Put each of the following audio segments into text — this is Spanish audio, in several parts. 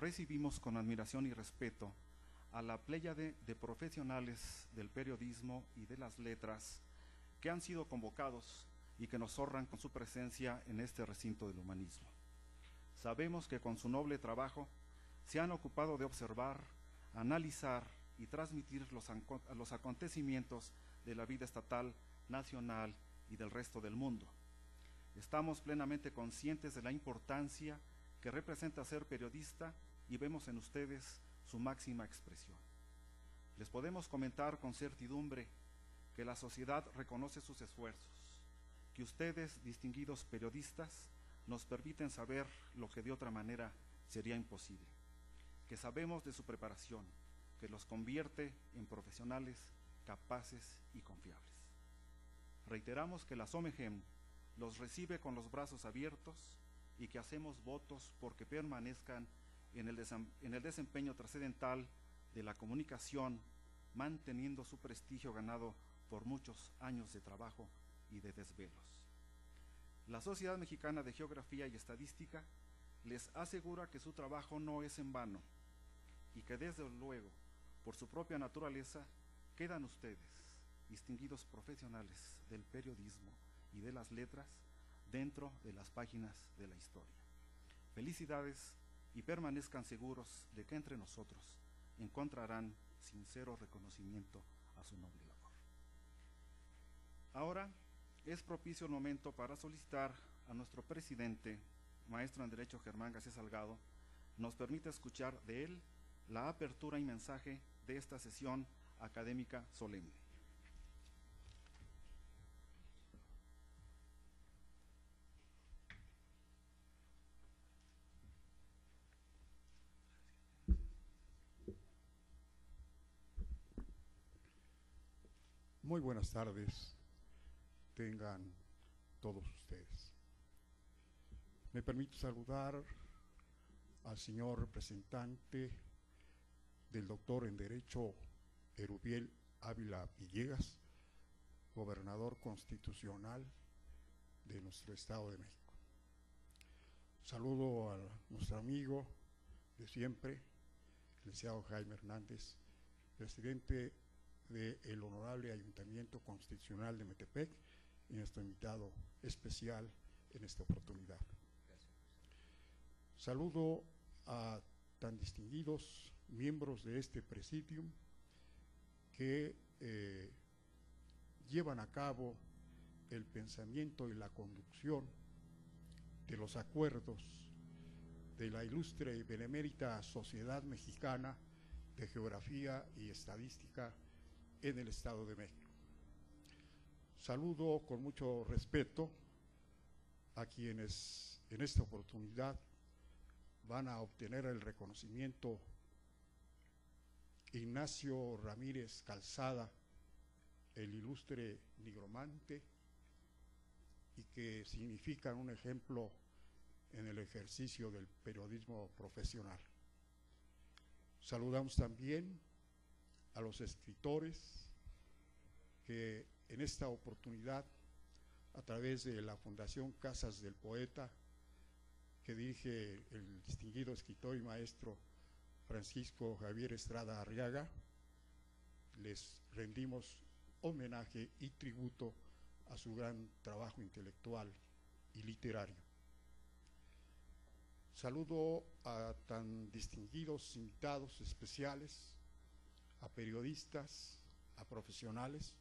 recibimos con admiración y respeto a la pléyade de profesionales del periodismo y de las letras que han sido convocados y que nos honran con su presencia en este recinto del humanismo. Sabemos que con su noble trabajo se han ocupado de observar, analizar y transmitir los acontecimientos de la vida estatal, nacional y del resto del mundo. Estamos plenamente conscientes de la importancia que representa ser periodista y vemos en ustedes su máxima expresión. Les podemos comentar con certidumbre que la sociedad reconoce sus esfuerzos, que ustedes, distinguidos periodistas, nos permiten saber lo que de otra manera sería imposible, que sabemos de su preparación, que los convierte en profesionales capaces y confiables. Reiteramos que la SOMEGEM los recibe con los brazos abiertos y que hacemos votos porque permanezcan en el desempeño trascendental de la comunicación, manteniendo su prestigio ganado por muchos años de trabajo y de desvelos. La Sociedad Mexicana de Geografía y Estadística les asegura que su trabajo no es en vano y que desde luego, por su propia naturaleza, quedan ustedes, distinguidos profesionales del periodismo y de las letras, dentro de las páginas de la historia. Felicidades y permanezcan seguros de que entre nosotros encontrarán sincero reconocimiento a su noble labor. Ahora es propicio el momento para solicitar a nuestro presidente, maestro en Derecho Germán García Salgado, nos permita escuchar de él la apertura y mensaje de esta sesión académica solemne. Muy buenas tardes, tengan todos ustedes. Me permito saludar al señor representante del doctor en Derecho Erubiel Ávila Villegas, gobernador constitucional de nuestro Estado de México. Saludo a nuestro amigo de siempre, el licenciado Jaime Hernández, presidente del Honorable Ayuntamiento Constitucional de Metepec y nuestro invitado especial en esta oportunidad. Saludo a tan distinguidos miembros de este presidium que llevan a cabo el pensamiento y la conducción de los acuerdos de la ilustre y benemérita Sociedad Mexicana de Geografía y Estadística en el Estado de México. Saludo con mucho respeto a quienes en esta oportunidad van a obtener el reconocimiento: Ignacio Ramírez Calzada, el ilustre nigromante, y que significan un ejemplo en el ejercicio del periodismo profesional. Saludamos también a los escritores que en esta oportunidad, a través de la Fundación Casas del Poeta, que dirige el distinguido escritor y maestro Francisco Javier Estrada Arriaga, les rendimos homenaje y tributo a su gran trabajo intelectual y literario. Saludo a tan distinguidos invitados especiales, a periodistas, a profesionales,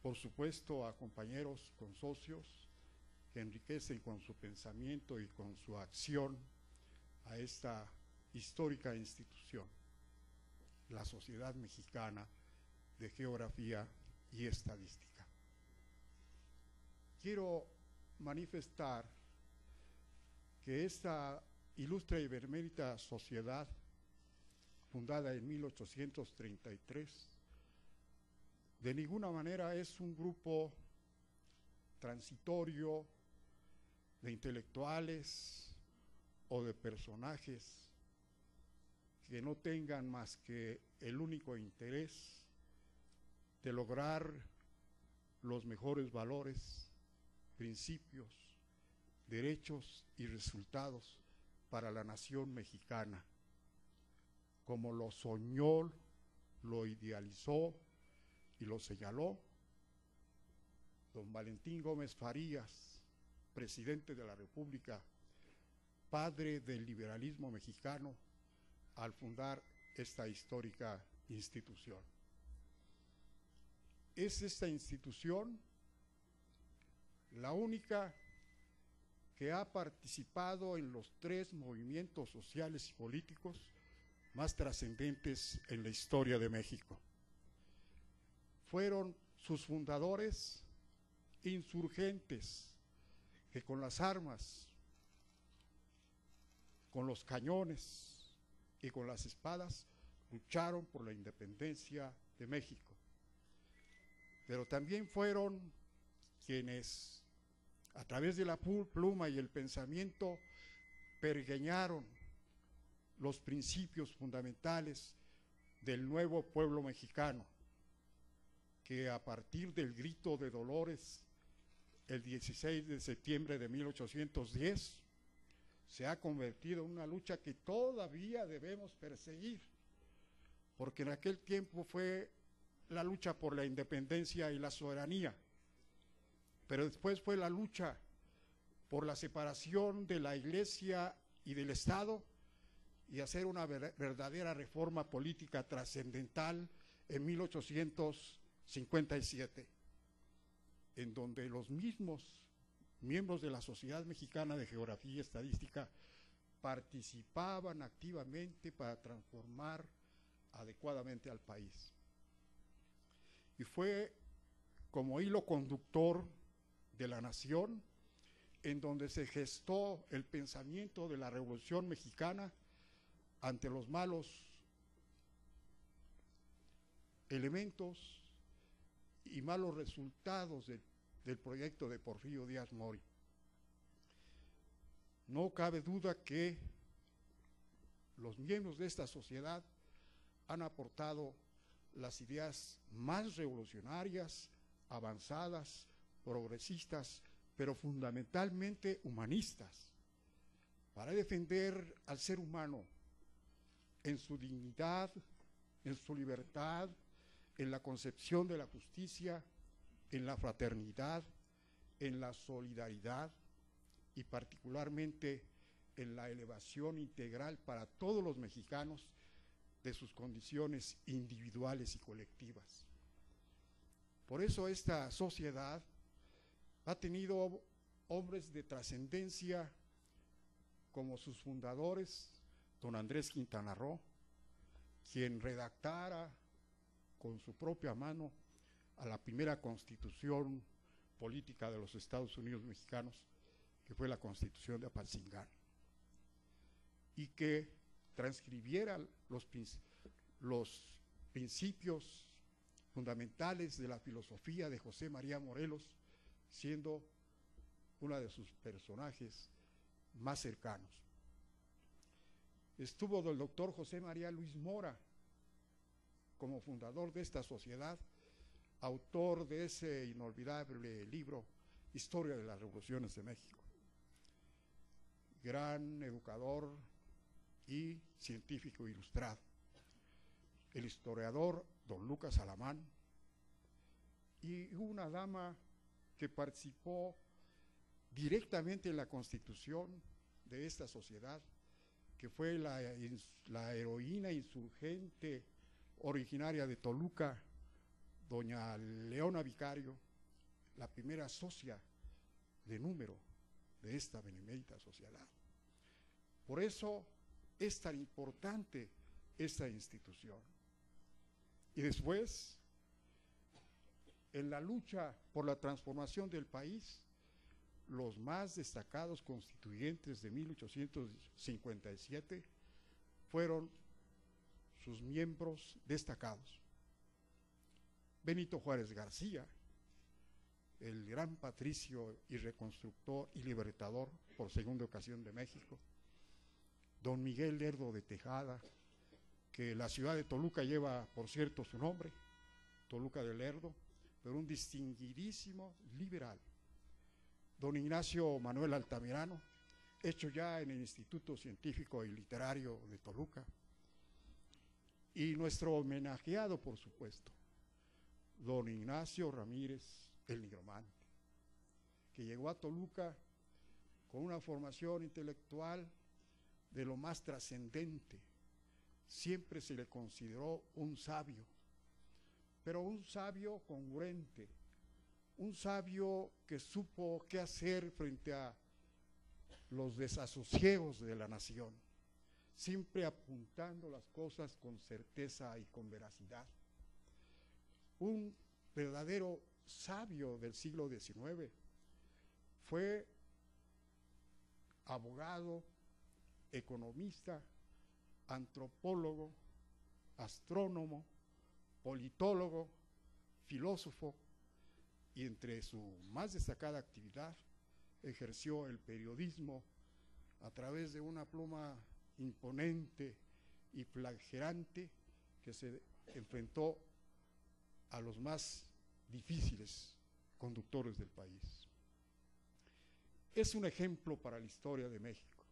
por supuesto a compañeros consocios que enriquecen con su pensamiento y con su acción a esta histórica institución, la Sociedad Mexicana de Geografía y Estadística. Quiero manifestar que esta ilustre y benemérita sociedad, fundada en 1833, de ninguna manera es un grupo transitorio de intelectuales o de personajes que no tengan más que el único interés de lograr los mejores valores, principios, derechos y resultados para la nación mexicana como lo soñó, lo idealizó y lo señaló don Valentín Gómez Farías, presidente de la República, padre del liberalismo mexicano, al fundar esta histórica institución. Es esta institución la única que ha participado en los 3 movimientos sociales y políticos más trascendentes en la historia de México. Fueron sus fundadores insurgentes que con las armas, con los cañones y con las espadas lucharon por la independencia de México. Pero también fueron quienes, a través de la pluma y el pensamiento, pergeñaron los principios fundamentales del nuevo pueblo mexicano, que a partir del grito de Dolores, el 16 de septiembre de 1810, se ha convertido en una lucha que todavía debemos perseguir, porque en aquel tiempo fue la lucha por la independencia y la soberanía, pero después fue la lucha por la separación de la Iglesia y del Estado y hacer una verdadera reforma política trascendental en 1857, en donde los mismos miembros de la Sociedad Mexicana de Geografía y Estadística participaban activamente para transformar adecuadamente al país. Y fue como hilo conductor de la nación en donde se gestó el pensamiento de la Revolución Mexicana ante los malos elementos y malos resultados del proyecto de Porfirio Díaz Mori. No cabe duda que los miembros de esta sociedad han aportado las ideas más revolucionarias, avanzadas, progresistas, pero fundamentalmente humanistas, para defender al ser humano en su dignidad, en su libertad, en la concepción de la justicia, en la fraternidad, en la solidaridad y particularmente en la elevación integral para todos los mexicanos de sus condiciones individuales y colectivas. Por eso esta sociedad ha tenido hombres de trascendencia como sus fundadores, don Andrés Quintana Roo, quien redactara con su propia mano a la primera constitución política de los Estados Unidos mexicanos, que fue la Constitución de Apatzingán, y que transcribiera los principios fundamentales de la filosofía de José María Morelos, siendo uno de sus personajes más cercanos. Estuvo el doctor José María Luis Mora como fundador de esta sociedad, autor de ese inolvidable libro Historia de las Revoluciones de México. Gran educador y científico ilustrado. El historiador don Lucas Alamán, y una dama que participó directamente en la constitución de esta sociedad, que fue la heroína insurgente originaria de Toluca, doña Leona Vicario, la primera socia de número de esta benemérita sociedad. Por eso es tan importante esta institución. Y después, en la lucha por la transformación del país, los más destacados constituyentes de 1857 fueron sus miembros destacados. Benito Juárez García, el gran patricio y reconstructor y libertador por segunda ocasión de México. Don Miguel Lerdo de Tejada, que la ciudad de Toluca lleva, por cierto, su nombre, Toluca de Lerdo, pero un distinguidísimo liberal. Don Ignacio Manuel Altamirano, hecho ya en el Instituto Científico y Literario de Toluca. y nuestro homenajeado, por supuesto, don Ignacio Ramírez, el nigromante, que llegó a Toluca con una formación intelectual de lo más trascendente. Siempre se le consideró un sabio, pero un sabio congruente, un sabio que supo qué hacer frente a los desasosiegos de la nación, siempre apuntando las cosas con certeza y con veracidad. Un verdadero sabio del siglo XIX. Fue abogado, economista, antropólogo, astrónomo, politólogo, filósofo, y entre su más destacada actividad ejerció el periodismo a través de una pluma imponente y flagelante que se enfrentó a los más difíciles conductores del país. Es un ejemplo para la historia de México,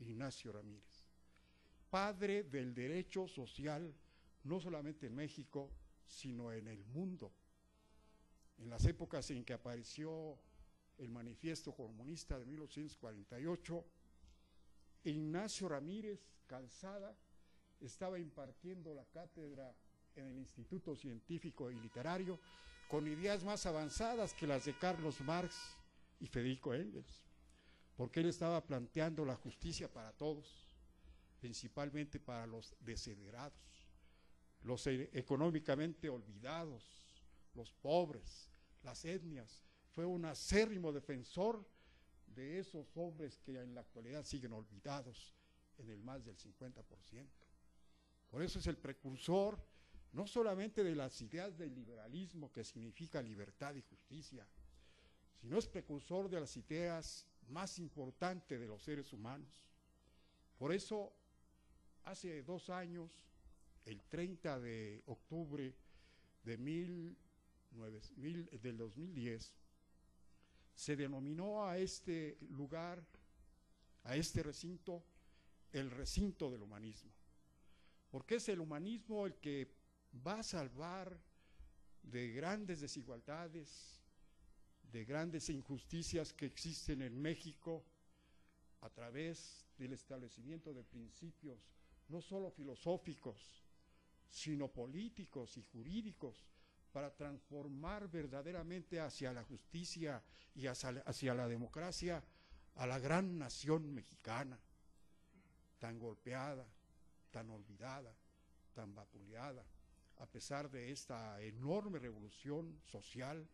Ignacio Ramírez, padre del derecho social, no solamente en México, sino en el mundo. En las épocas en que apareció el Manifiesto Comunista de 1848, Ignacio Ramírez Calzada estaba impartiendo la cátedra en el Instituto Científico y Literario con ideas más avanzadas que las de Carlos Marx y Federico Engels, porque él estaba planteando la justicia para todos, principalmente para los desheredados, los económicamente olvidados, los pobres, las etnias. Fue un acérrimo defensor de esos hombres que en la actualidad siguen olvidados en el más del 50%. Por eso es el precursor no solamente de las ideas del liberalismo, que significa libertad y justicia, sino es precursor de las ideas más importantes de los seres humanos. Por eso, hace 2 años, el 30 de octubre del 2010, se denominó a este lugar, a este recinto, el recinto del humanismo. Porque es el humanismo el que va a salvar de grandes desigualdades, de grandes injusticias que existen en México, a través del establecimiento de principios no solo filosóficos, sino políticos y jurídicos, para transformar verdaderamente hacia la justicia y hacia la democracia a la gran nación mexicana, tan golpeada, tan olvidada, tan vapuleada, a pesar de esta enorme revolución social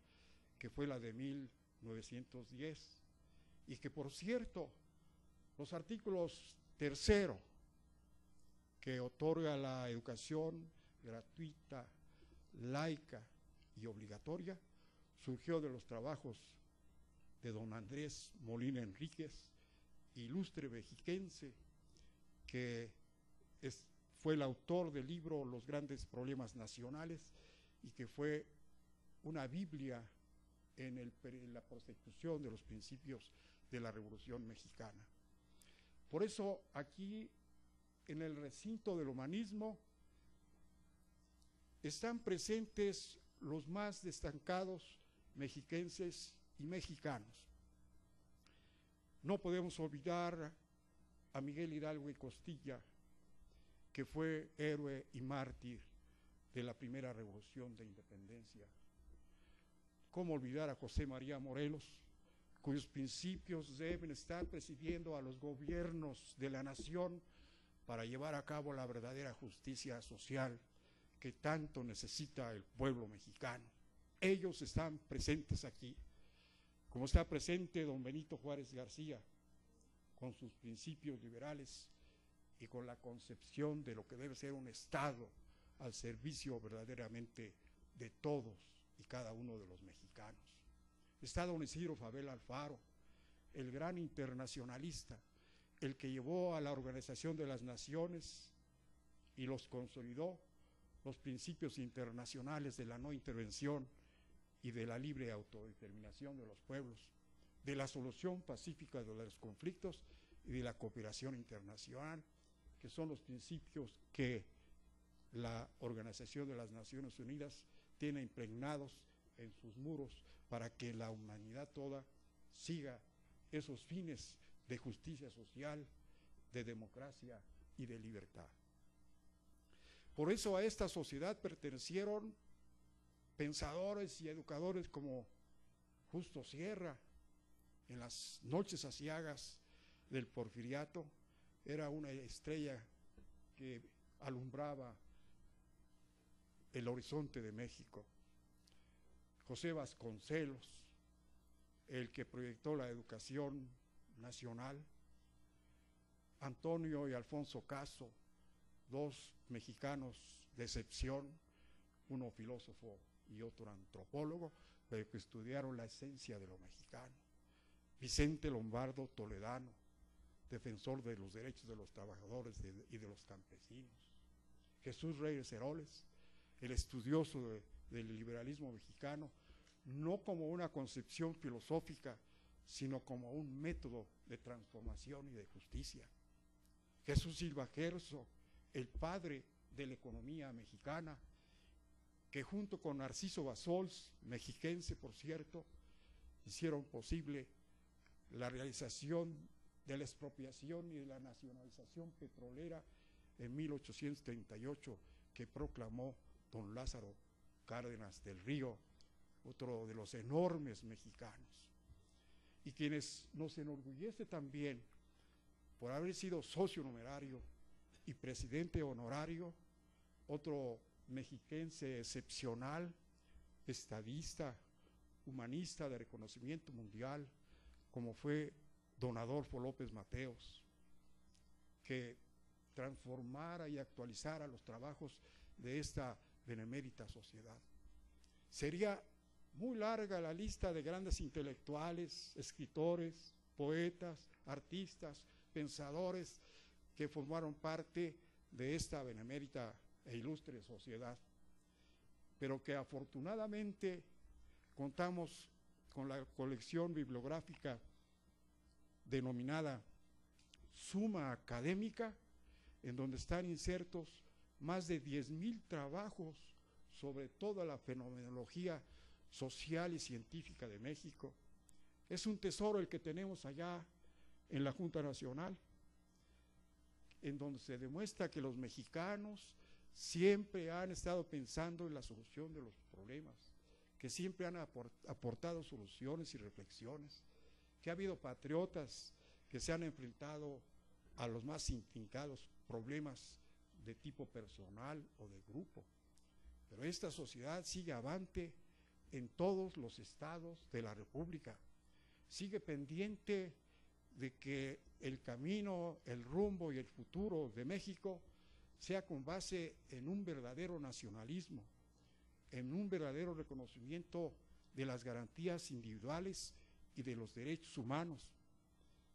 que fue la de 1910, y que, por cierto, los artículos 3, que otorga la educación gratuita, laica y obligatoria, surgió de los trabajos de don Andrés Molina Enríquez, ilustre mexiquense, que fue el autor del libro Los grandes problemas nacionales, y que fue una biblia en la prosecución de los principios de la Revolución Mexicana. Por eso aquí, en el recinto del humanismo, están presentes los más destacados mexiquenses y mexicanos. No podemos olvidar a Miguel Hidalgo y Costilla, que fue héroe y mártir de la primera revolución de independencia. ¿Cómo olvidar a José María Morelos, cuyos principios deben estar presidiendo a los gobiernos de la nación para llevar a cabo la verdadera justicia social que tanto necesita el pueblo mexicano? Ellos están presentes aquí, como está presente don Benito Juárez García, con sus principios liberales y con la concepción de lo que debe ser un Estado al servicio verdaderamente de todos y cada uno de los mexicanos. Está don Isidro Fabel Alfaro, el gran internacionalista, el que llevó a la Organización de las Naciones y los consolidó los principios internacionales de la no intervención y de la libre autodeterminación de los pueblos, de la solución pacífica de los conflictos y de la cooperación internacional, que son los principios que la Organización de las Naciones Unidas tiene impregnados en sus muros para que la humanidad toda siga esos fines de justicia social, de democracia y de libertad. Por eso a esta sociedad pertenecieron pensadores y educadores como Justo Sierra. En las noches aciagas del Porfiriato era una estrella que alumbraba el horizonte de México. José Vasconcelos, el que proyectó la educación nacional. Antonio y Alfonso Caso, dos mexicanos de excepción, uno filósofo y otro antropólogo, pero que estudiaron la esencia de lo mexicano. Vicente Lombardo Toledano, defensor de los derechos de los trabajadores y de los campesinos. Jesús Reyes Heroles, el estudioso del liberalismo mexicano, no como una concepción filosófica, sino como un método de transformación y de justicia. Jesús Silva Gerso, el padre de la economía mexicana, que junto con Narciso Bassols, mexiquense por cierto, hicieron posible la realización de la expropiación y de la nacionalización petrolera en 1838 que proclamó don Lázaro Cárdenas del Río, otro de los enormes mexicanos, y quienes nos enorgullece también por haber sido socio numerario y presidente honorario, otro mexiquense excepcional, estadista, humanista de reconocimiento mundial, como fue don Adolfo López Mateos, que transformara y actualizara los trabajos de esta benemérita sociedad. Sería muy larga la lista de grandes intelectuales, escritores, poetas, artistas, pensadores que formaron parte de esta benemérita e ilustre sociedad, pero que afortunadamente contamos con la colección bibliográfica denominada Suma Académica, en donde están insertos más de 10,000 trabajos sobre toda la fenomenología social y científica de México. Es un tesoro el que tenemos allá en la Junta Nacional, en donde se demuestra que los mexicanos siempre han estado pensando en la solución de los problemas, que siempre han aportado soluciones y reflexiones, que ha habido patriotas que se han enfrentado a los más intrincados problemas de tipo personal o de grupo. Pero esta sociedad sigue avante en todos los estados de la República, sigue pendiente de que el camino, el rumbo y el futuro de México sea con base en un verdadero nacionalismo, en un verdadero reconocimiento de las garantías individuales y de los derechos humanos,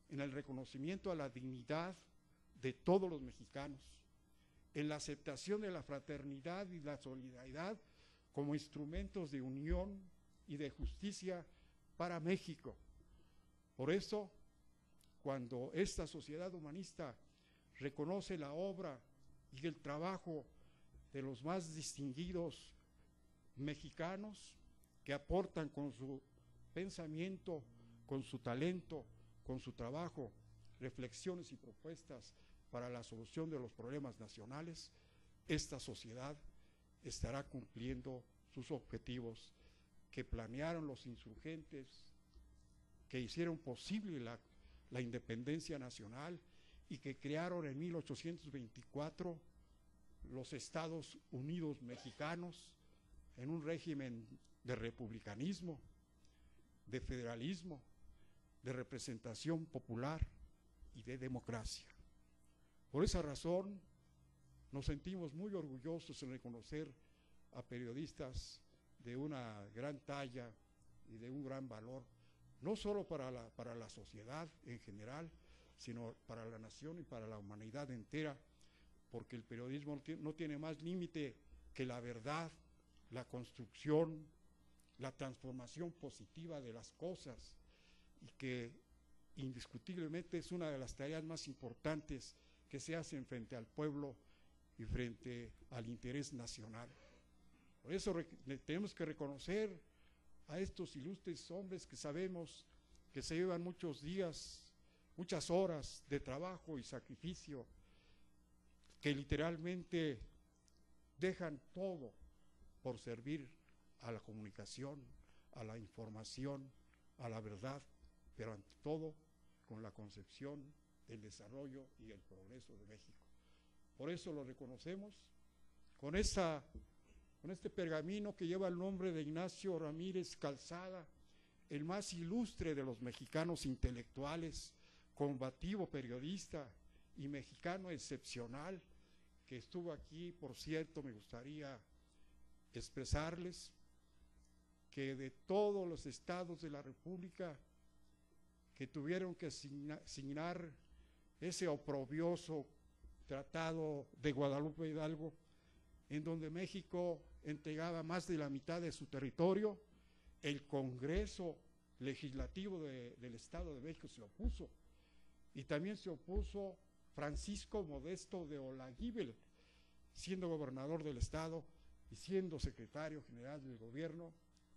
en el reconocimiento a la dignidad de todos los mexicanos, en la aceptación de la fraternidad y la solidaridad como instrumentos de unión y de justicia para México. Por eso, cuando esta sociedad humanista reconoce la obra y el trabajo de los más distinguidos mexicanos que aportan con su pensamiento, con su talento, con su trabajo, reflexiones y propuestas para la solución de los problemas nacionales, esta sociedad estará cumpliendo sus objetivos que planearon los insurgentes, que hicieron posible la independencia nacional y que crearon en 1824 los Estados Unidos mexicanos en un régimen de republicanismo, de federalismo, de representación popular y de democracia. Por esa razón nos sentimos muy orgullosos en reconocer a periodistas de una gran talla y de un gran valor, no solo para la sociedad en general, sino para la nación y para la humanidad entera, porque el periodismo no tiene más límite que la verdad, la construcción, la transformación positiva de las cosas, y que indiscutiblemente es una de las tareas más importantes que se hacen frente al pueblo y frente al interés nacional. Por eso tenemos que reconocer a estos ilustres hombres que sabemos que se llevan muchos días, muchas horas de trabajo y sacrificio, que literalmente dejan todo por servir a la comunicación, a la información, a la verdad, pero ante todo con la concepción del desarrollo y el progreso de México. Por eso lo reconocemos con este pergamino que lleva el nombre de Ignacio Ramírez Calzada, el más ilustre de los mexicanos intelectuales, combativo periodista y mexicano excepcional, que estuvo aquí. Por cierto, me gustaría expresarles que de todos los estados de la República que tuvieron que signar ese oprobioso Tratado de Guadalupe Hidalgo, en donde México entregaba más de la mitad de su territorio, el Congreso Legislativo del Estado de México se opuso, y también se opuso Francisco Modesto de Olaguíbel, siendo gobernador del Estado y siendo secretario general del gobierno,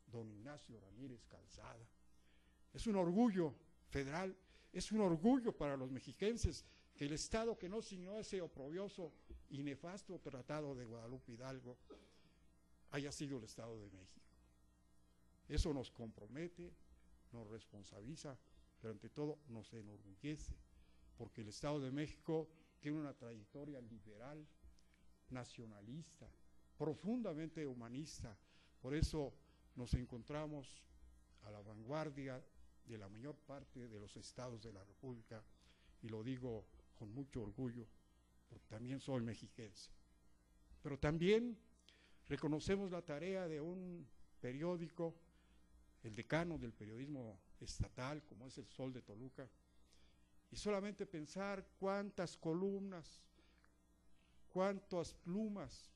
don Ignacio Ramírez Calzada. Es un orgullo federal, es un orgullo para los mexiquenses que el Estado que no signó ese oprobioso y nefasto Tratado de Guadalupe Hidalgo haya sido el Estado de México. Eso nos compromete, nos responsabiliza, pero ante todo nos enorgullece, porque el Estado de México tiene una trayectoria liberal, nacionalista, profundamente humanista. Por eso nos encontramos a la vanguardia de la mayor parte de los estados de la República, y lo digo con mucho orgullo, porque también soy mexiquense. Pero también reconocemos la tarea de un periódico, el decano del periodismo estatal, como es El Sol de Toluca, y solamente pensar cuántas columnas, cuántas plumas,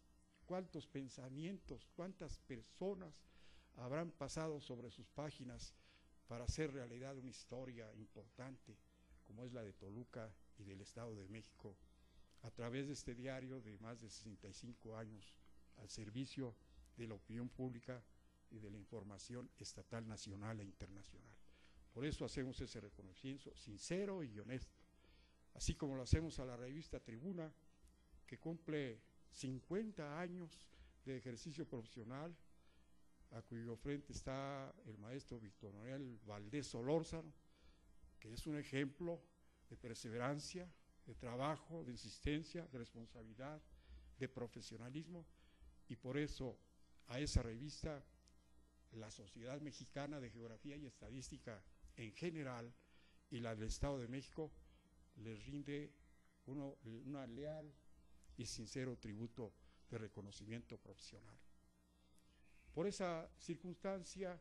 cuántos pensamientos, cuántas personas habrán pasado sobre sus páginas para hacer realidad una historia importante como es la de Toluca y del Estado de México, a través de este diario de más de 65 años al servicio de la opinión pública y de la información estatal, nacional e internacional. Por eso hacemos ese reconocimiento sincero y honesto, así como lo hacemos a la revista Tribuna, que cumple 50 años de ejercicio profesional, a cuyo frente está el maestro Víctor Manuel Valdés Solórzano, que es un ejemplo de perseverancia, de trabajo, de insistencia, de responsabilidad, de profesionalismo, y por eso a esa revista la Sociedad Mexicana de Geografía y Estadística en general y la del Estado de México les rinde una leal y sincero tributo de reconocimiento profesional. Por esa circunstancia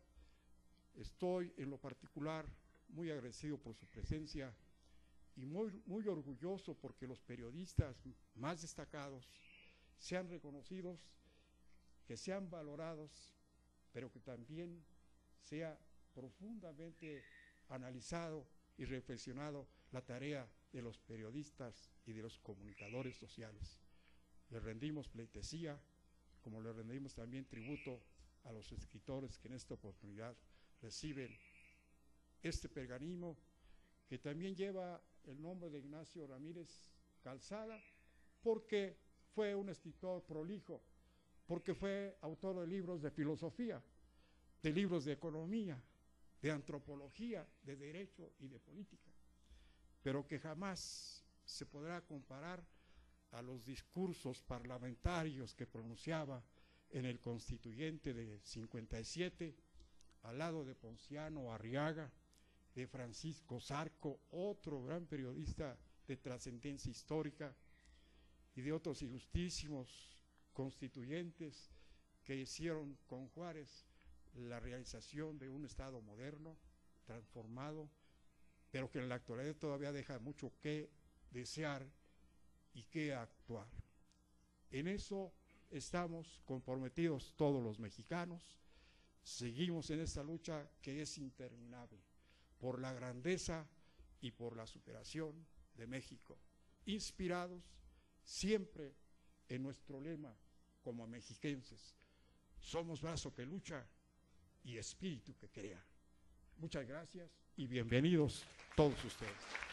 estoy en lo particular muy agradecido por su presencia y muy orgulloso porque los periodistas más destacados sean reconocidos, que sean valorados, pero que también sea profundamente analizado y reflexionado la tarea de los periodistas y de los comunicadores sociales. Le rendimos pleitesía, como le rendimos también tributo a los escritores que en esta oportunidad reciben este pergamino, que también lleva el nombre de Ignacio Ramírez Calzada, porque fue un escritor prolijo, porque fue autor de libros de filosofía, de libros de economía, de antropología, de derecho y de política, pero que jamás se podrá comparar a los discursos parlamentarios que pronunciaba en el Constituyente de 57, al lado de Ponciano Arriaga, de Francisco Zarco, otro gran periodista de trascendencia histórica, y de otros ilustrísimos constituyentes que hicieron con Juárez la realización de un Estado moderno, transformado, pero que en la actualidad todavía deja mucho que desear y que actuar. En eso estamos comprometidos todos los mexicanos, seguimos en esta lucha que es interminable, por la grandeza y por la superación de México, inspirados siempre en nuestro lema como mexiquenses: somos brazo que lucha y espíritu que crea. Muchas gracias y bienvenidos todos ustedes.